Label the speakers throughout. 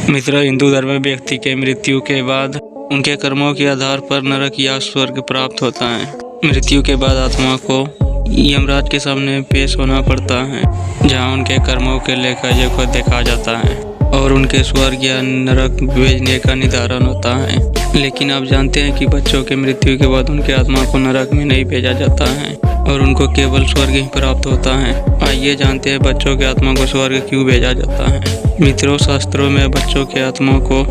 Speaker 1: मित्र, हिंदू धर्म में व्यक्ति के मृत्यु के बाद उनके कर्मों के आधार पर नरक या स्वर्ग प्राप्त होता है। मृत्यु के बाद आत्मा को यमराज के सामने पेश होना पड़ता है, जहां उनके कर्मों के लेखा देखा जाता है और उनके स्वर्ग या नरक भेजने का निर्धारण होता है। लेकिन आप जानते हैं कि बच्चों के मृत्यु के बाद उनके आत्मा को नरक में नहीं भेजा जाता है और उनको केवल स्वर्ग ही प्राप्त होता है। आइए जानते हैं बच्चों के आत्मा को स्वर्ग क्यों भेजा जाता है। मित्रों, शास्त्रों में बच्चों के आत्मा को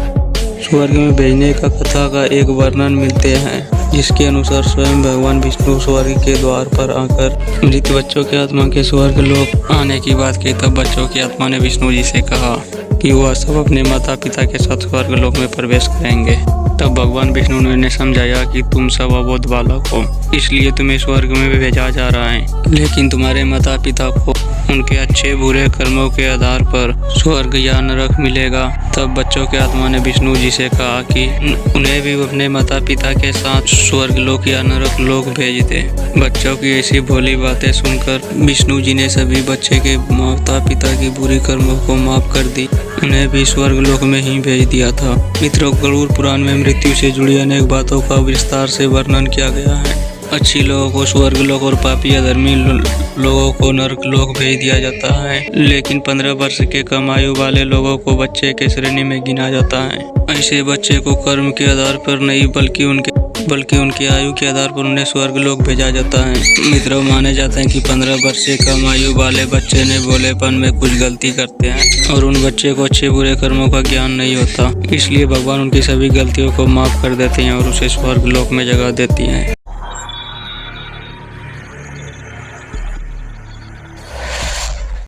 Speaker 1: स्वर्ग में भेजने का कथा का एक वर्णन मिलते हैं, जिसके अनुसार स्वयं भगवान विष्णु स्वर्ग के द्वार पर आकर मृत बच्चों के आत्मा के स्वर्ग लोक आने की बात की। तब बच्चों की आत्मा ने विष्णु जी से कहा कि वह सब अपने माता पिता के साथ स्वर्ग लोक में प्रवेश करेंगे। तब भगवान विष्णु ने उन्हें समझाया कि तुम सब अबोध बालक हो, इसलिए तुम्हें स्वर्ग में भेजा जा रहा है, लेकिन तुम्हारे माता पिता को उनके अच्छे बुरे कर्मों के आधार पर स्वर्ग या नरक मिलेगा। तब बच्चों के आत्मा ने विष्णु जी से कहा कि उन्हें भी अपने माता पिता के साथ स्वर्ग लोक या नरक लोक भेज दे। बच्चों की ऐसी भोली बातें सुनकर विष्णु जी ने सभी बच्चे के माता पिता की बुरी कर्मों को माफ कर दी, उन्हें भी स्वर्ग लोक में ही भेज दिया था। मित्रों, गरुड़ पुराण में मृत्यु से जुड़ी अनेक बातों का विस्तार से वर्णन किया गया है। अच्छी लोगों को स्वर्ग लोक और पापी अधर्मी लोगों को नरक लोक भेज दिया जाता है, लेकिन 15 वर्ष के कम आयु वाले लोगों को बच्चे के श्रेणी में गिना जाता है। ऐसे बच्चे को कर्म के आधार पर नहीं बल्कि उनके आयु के आधार पर उन्हें स्वर्ग लोक भेजा जाता है। मित्रों, माने जाते हैं कि 15 वर्ष से कम आयु वाले बच्चे ने भोलेपन में कुछ गलती करते हैं और उन बच्चे को अच्छे बुरे कर्मों का ज्ञान नहीं होता, इसलिए भगवान उनकी सभी गलतियों को माफ कर देते हैं और उसे स्वर्ग लोक में जगह देती हैं।